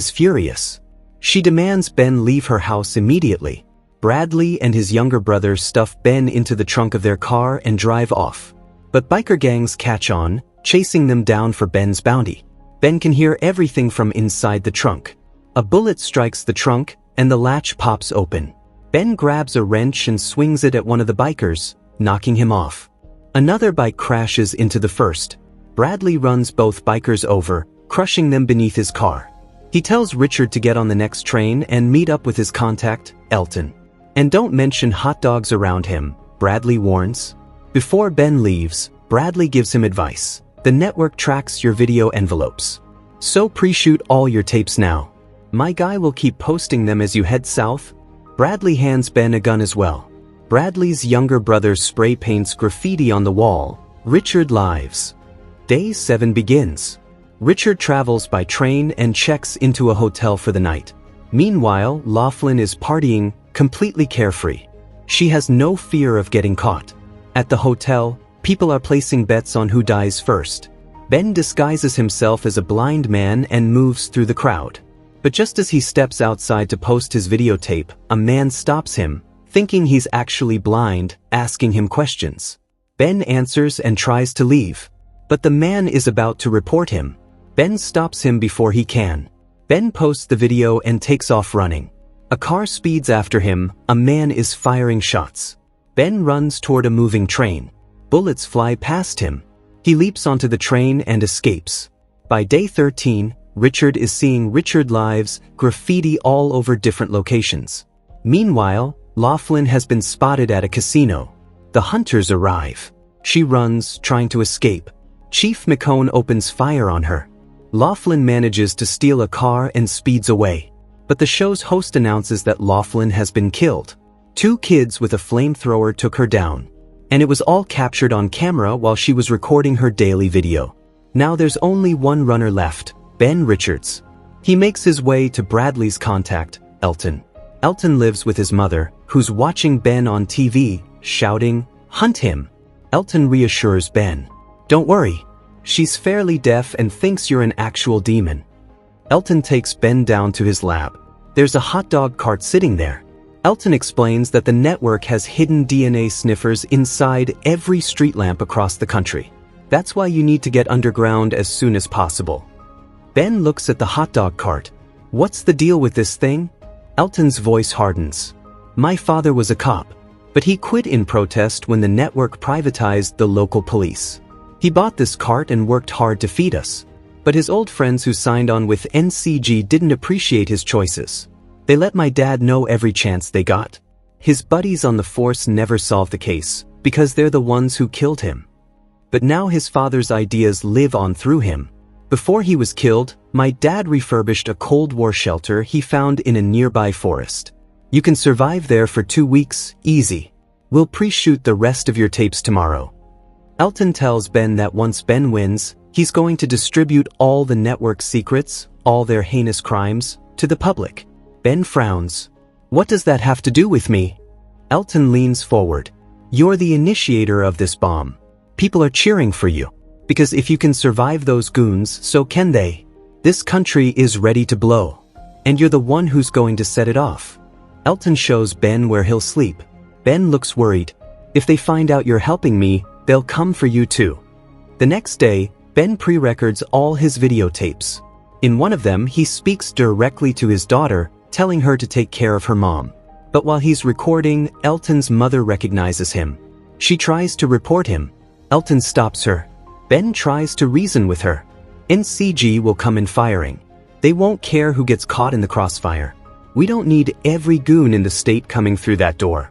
is furious. She demands Ben leave her house immediately. Bradley and his younger brother stuff Ben into the trunk of their car and drive off. But biker gangs catch on, chasing them down for Ben's bounty. Ben can hear everything from inside the trunk. A bullet strikes the trunk, and the latch pops open. Ben grabs a wrench and swings it at one of the bikers, knocking him off. Another bike crashes into the first. Bradley runs both bikers over, crushing them beneath his car. He tells Richard to get on the next train and meet up with his contact, Elton. And don't mention hot dogs around him, Bradley warns. Before Ben leaves, Bradley gives him advice. The network tracks your video envelopes. So pre-shoot all your tapes now. My guy will keep posting them as you head south. Bradley hands Ben a gun as well. Bradley's younger brother spray paints graffiti on the wall. Richard lives. Day 7 begins. Richard travels by train and checks into a hotel for the night. Meanwhile, Laughlin is partying, completely carefree. She has no fear of getting caught. At the hotel, people are placing bets on who dies first. Ben disguises himself as a blind man and moves through the crowd. But just as he steps outside to post his videotape, a man stops him, thinking he's actually blind, asking him questions. Ben answers and tries to leave. But the man is about to report him. Ben stops him before he can. Ben posts the video and takes off running. A car speeds after him, a man is firing shots. Ben runs toward a moving train. Bullets fly past him. He leaps onto the train and escapes. By day 13, Richard is seeing Richard Lives graffiti all over different locations. Meanwhile, Laughlin has been spotted at a casino. The hunters arrive. She runs, trying to escape. Chief McCone opens fire on her. Laughlin manages to steal a car and speeds away. But the show's host announces that Laughlin has been killed. 2 kids with a flamethrower took her down. And it was all captured on camera while she was recording her daily video. Now there's only one runner left, Ben Richards. He makes his way to Bradley's contact, Elton. Elton lives with his mother, who's watching Ben on TV, shouting, "Hunt him!" Elton reassures Ben. "Don't worry. She's fairly deaf and thinks you're an actual demon." Elton takes Ben down to his lab. There's a hot dog cart sitting there. Elton explains that the network has hidden DNA sniffers inside every street lamp across the country. That's why you need to get underground as soon as possible. Ben looks at the hot dog cart. "What's the deal with this thing?" Elton's voice hardens. "My father was a cop, but he quit in protest when the network privatized the local police. He bought this cart and worked hard to feed us. But his old friends who signed on with NCG didn't appreciate his choices. They let my dad know every chance they got. His buddies on the force never solved the case, because they're the ones who killed him. But now his father's ideas live on through him. Before he was killed, my dad refurbished a Cold War shelter he found in a nearby forest. You can survive there for 2 weeks, easy. We'll pre-shoot the rest of your tapes tomorrow." Elton tells Ben that once Ben wins, he's going to distribute all the network's secrets, all their heinous crimes, to the public. Ben frowns. "What does that have to do with me?" Elton leans forward. "You're the initiator of this bomb. People are cheering for you. Because if you can survive those goons, so can they. This country is ready to blow. And you're the one who's going to set it off." Elton shows Ben where he'll sleep. Ben looks worried. "If they find out you're helping me, they'll come for you too." The next day, Ben pre-records all his videotapes. In one of them, he speaks directly to his daughter, telling her to take care of her mom. But while he's recording, Elton's mother recognizes him. She tries to report him. Elton stops her. Ben tries to reason with her. NCG will come in firing. They won't care who gets caught in the crossfire. We don't need every goon in the state coming through that door.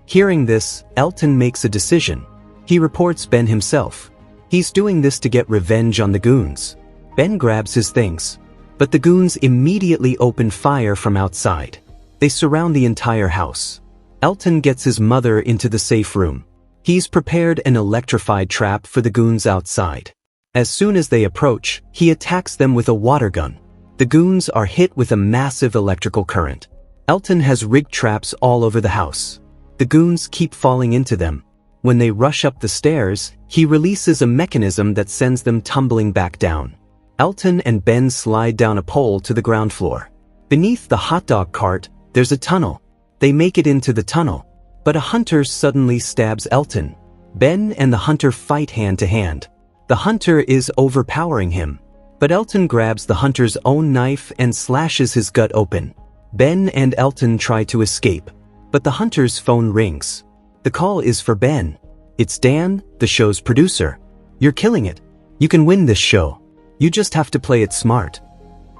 Hearing this, Elton makes a decision. He reports Ben himself. He's doing this to get revenge on the goons. Ben grabs his things. But the goons immediately open fire from outside. They surround the entire house. Elton gets his mother into the safe room. He's prepared an electrified trap for the goons outside. As soon as they approach, he attacks them with a water gun. The goons are hit with a massive electrical current. Elton has rigged traps all over the house. The goons keep falling into them. When they rush up the stairs, he releases a mechanism that sends them tumbling back down. Elton and Ben slide down a pole to the ground floor. Beneath the hot dog cart, there's a tunnel. They make it into the tunnel. But a hunter suddenly stabs Elton. Ben and the hunter fight hand to hand. The hunter is overpowering him. But Elton grabs the hunter's own knife and slashes his gut open. Ben and Elton try to escape. But the hunter's phone rings. The call is for Ben. It's Dan, the show's producer. You're killing it. You can win this show. You just have to play it smart.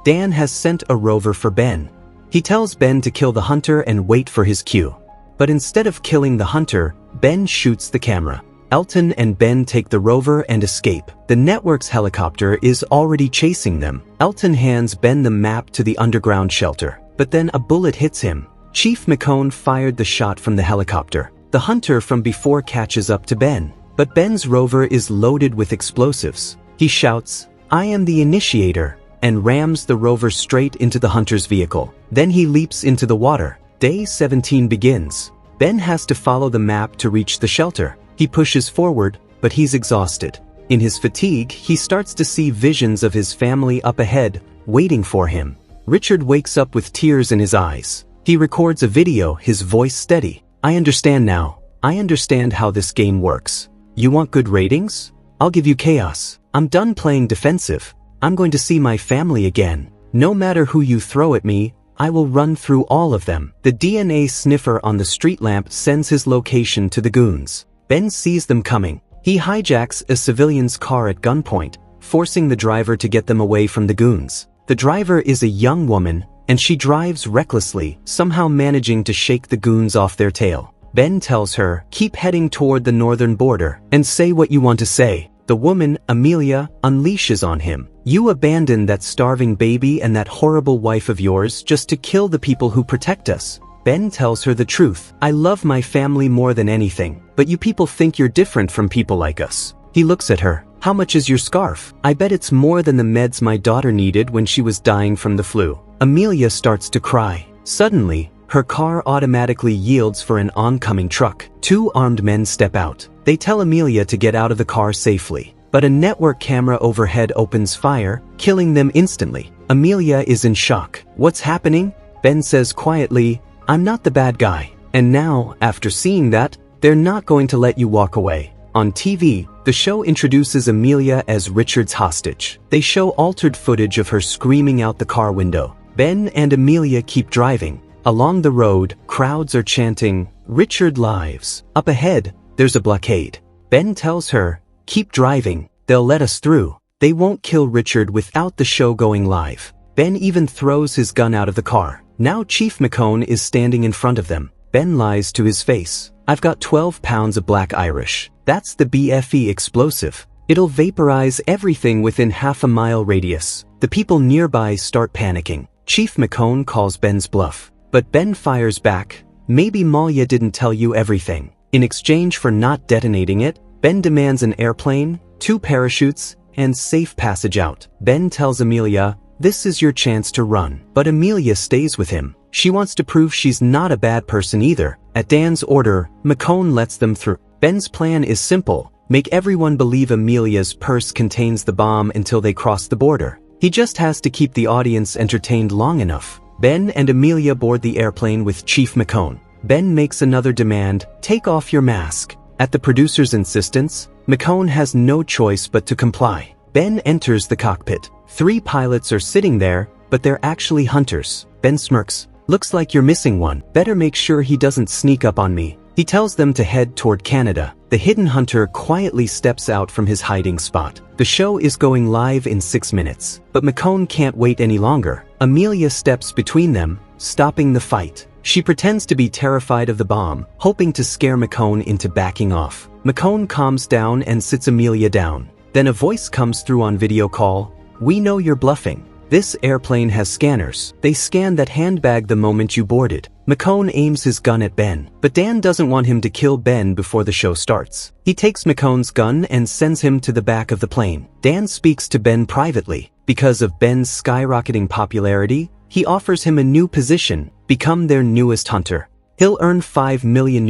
Dan has sent a rover for Ben. He tells Ben to kill the hunter and wait for his cue. But instead of killing the hunter, Ben shoots the camera. Elton and Ben take the rover and escape. The network's helicopter is already chasing them. Elton hands Ben the map to the underground shelter. But then a bullet hits him. Chief McCone fired the shot from the helicopter. The hunter from before catches up to Ben. But Ben's rover is loaded with explosives. He shouts, "I am the initiator," and rams the rover straight into the hunter's vehicle. Then he leaps into the water. Day 17 begins. Ben has to follow the map to reach the shelter. He pushes forward, but he's exhausted. In his fatigue, he starts to see visions of his family up ahead, waiting for him. Richard wakes up with tears in his eyes. He records a video, his voice steady. "I understand now. I understand how this game works. You want good ratings? I'll give you chaos. I'm done playing defensive. I'm going to see my family again. No matter who you throw at me, I will run through all of them." The DNA sniffer on the street lamp sends his location to the goons. Ben sees them coming. He hijacks a civilian's car at gunpoint, forcing the driver to get them away from the goons. The driver is a young woman, and she drives recklessly, somehow managing to shake the goons off their tail. Ben tells her, "Keep heading toward the northern border, and say what you want to say." The woman, Amelia, unleashes on him. "You abandoned that starving baby and that horrible wife of yours just to kill the people who protect us." Ben tells her the truth. "I love my family more than anything, but you people think you're different from people like us." He looks at her. "How much is your scarf? I bet it's more than the meds my daughter needed when she was dying from the flu." Amelia starts to cry. Suddenly, her car automatically yields for an oncoming truck. Two armed men step out. They tell Amelia to get out of the car safely. But a network camera overhead opens fire, killing them instantly. Amelia is in shock. "What's happening?" Ben says quietly, "I'm not the bad guy." And now, after seeing that, they're not going to let you walk away. On TV, the show introduces Amelia as Richard's hostage. They show altered footage of her screaming out the car window. Ben and Amelia keep driving. Along the road, crowds are chanting, "Richard lives." Up ahead, there's a blockade. Ben tells her, "Keep driving. They'll let us through. They won't kill Richard without the show going live." Ben even throws his gun out of the car. Now Chief McCone is standing in front of them. Ben lies to his face. "I've got 12 pounds of black Irish. That's the BFE explosive. It'll vaporize everything within half a mile radius." The people nearby start panicking. Chief McCone calls Ben's bluff. But Ben fires back, "Maybe Malia didn't tell you everything." In exchange for not detonating it, Ben demands an airplane, 2 parachutes, and safe passage out. Ben tells Amelia, "This is your chance to run." But Amelia stays with him. She wants to prove she's not a bad person either. At Dan's order, McCone lets them through. Ben's plan is simple: make everyone believe Amelia's purse contains the bomb until they cross the border. He just has to keep the audience entertained long enough. Ben and Amelia board the airplane with Chief McCone. Ben makes another demand: "Take off your mask." At the producer's insistence, McCone has no choice but to comply. Ben enters the cockpit. 3 pilots are sitting there, but they're actually hunters. Ben smirks. "Looks like you're missing one. Better make sure he doesn't sneak up on me." He tells them to head toward Canada. The hidden hunter quietly steps out from his hiding spot. The show is going live in 6 minutes, but McCone can't wait any longer. Amelia steps between them, stopping the fight. She pretends to be terrified of the bomb, hoping to scare McCone into backing off. McCone calms down and sits Amelia down. Then a voice comes through on video call. "We know you're bluffing. This airplane has scanners. They scanned that handbag the moment you boarded." McCone aims his gun at Ben, but Dan doesn't want him to kill Ben before the show starts. He takes McCone's gun and sends him to the back of the plane. Dan speaks to Ben privately. Because of Ben's skyrocketing popularity, he offers him a new position: become their newest hunter. He'll earn $5 million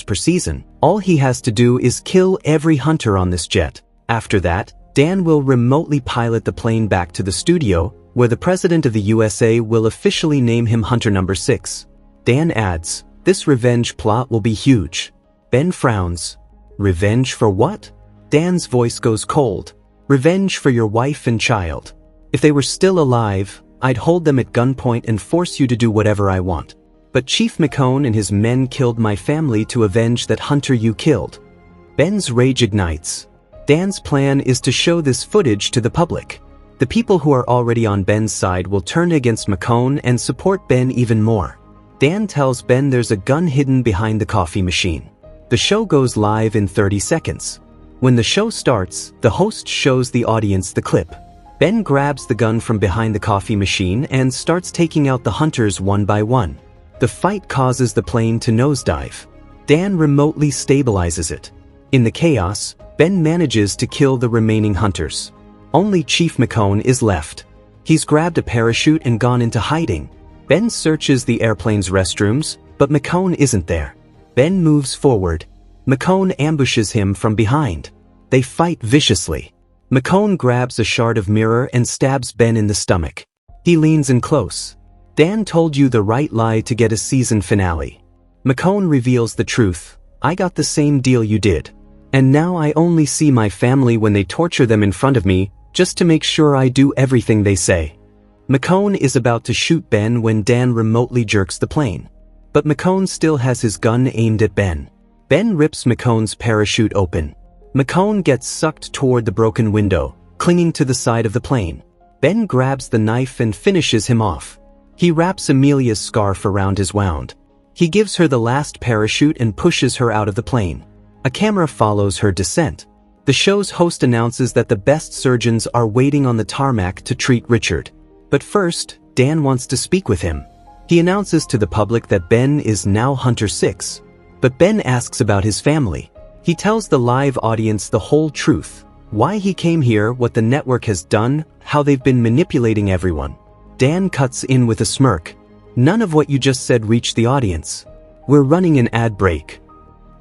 per season. All he has to do is kill every hunter on this jet. After that, Dan will remotely pilot the plane back to the studio, where the President of the USA will officially name him Hunter number 6. Dan adds, "This revenge plot will be huge." Ben frowns. "Revenge for what?" Dan's voice goes cold. "Revenge for your wife and child. If they were still alive, I'd hold them at gunpoint and force you to do whatever I want. But Chief McCone and his men killed my family to avenge that Hunter you killed." Ben's rage ignites. Dan's plan is to show this footage to the public. The people who are already on Ben's side will turn against McCone and support Ben even more. Dan tells Ben there's a gun hidden behind the coffee machine. The show goes live in 30 seconds. When the show starts, the host shows the audience the clip. Ben grabs the gun from behind the coffee machine and starts taking out the hunters one by one. The fight causes the plane to nosedive. Dan remotely stabilizes it. In the chaos, Ben manages to kill the remaining hunters. Only Chief McCone is left. He's grabbed a parachute and gone into hiding. Ben searches the airplane's restrooms, but McCone isn't there. Ben moves forward. McCone ambushes him from behind. They fight viciously. McCone grabs a shard of mirror and stabs Ben in the stomach. He leans in close. "Dan told you the right lie to get a season finale." McCone reveals the truth. "I got the same deal you did. And now I only see my family when they torture them in front of me, just to make sure I do everything they say." McCone is about to shoot Ben when Dan remotely jerks the plane. But McCone still has his gun aimed at Ben. Ben rips McCone's parachute open. McCone gets sucked toward the broken window, clinging to the side of the plane. Ben grabs the knife and finishes him off. He wraps Amelia's scarf around his wound. He gives her the last parachute and pushes her out of the plane. A camera follows her descent. The show's host announces that the best surgeons are waiting on the tarmac to treat Richard. But first, Dan wants to speak with him. He announces to the public that Ben is now Hunter 6. But Ben asks about his family. He tells the live audience the whole truth. Why he came here, what the network has done, how they've been manipulating everyone. Dan cuts in with a smirk. "None of what you just said reached the audience. We're running an ad break."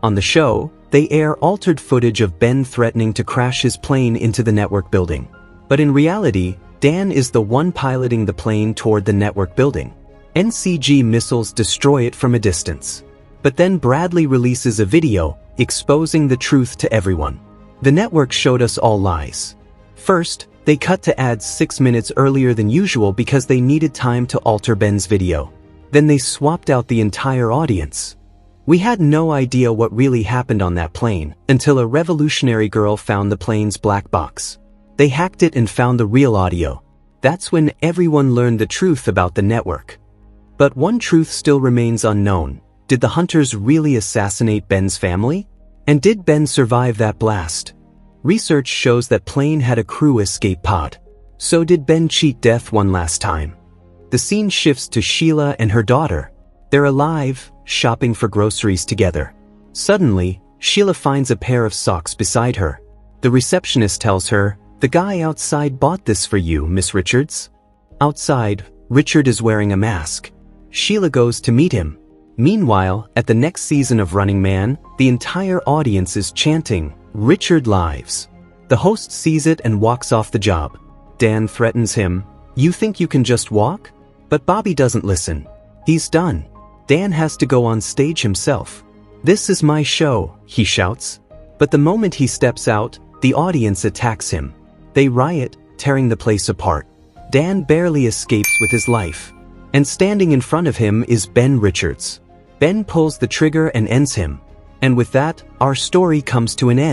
On the show, they air altered footage of Ben threatening to crash his plane into the network building. But in reality, Dan is the one piloting the plane toward the network building. NCG missiles destroy it from a distance. But then Bradley releases a video, exposing the truth to everyone. The network showed us all lies. First, they cut to ads 6 minutes earlier than usual because they needed time to alter Ben's video. Then they swapped out the entire audience. We had no idea what really happened on that plane until a revolutionary girl found the plane's black box. They hacked it and found the real audio. That's when everyone learned the truth about the network. But one truth still remains unknown. Did the hunters really assassinate Ben's family? And did Ben survive that blast? Research shows that plane had a crew escape pod. So did Ben cheat death one last time? The scene shifts to Sheila and her daughter. They're alive, shopping for groceries together. Suddenly, Sheila finds a pair of socks beside her. The receptionist tells her, "The guy outside bought this for you, Miss Richards." Outside, Richard is wearing a mask. Sheila goes to meet him. Meanwhile, at the next season of Running Man, the entire audience is chanting, "Richard lives." The host sees it and walks off the job. Dan threatens him, "You think you can just walk?" But Bobby doesn't listen. He's done. Dan has to go on stage himself. "This is my show," he shouts. But the moment he steps out, the audience attacks him. They riot, tearing the place apart. Dan barely escapes with his life. And standing in front of him is Ben Richards. Ben pulls the trigger and ends him. And with that, our story comes to an end.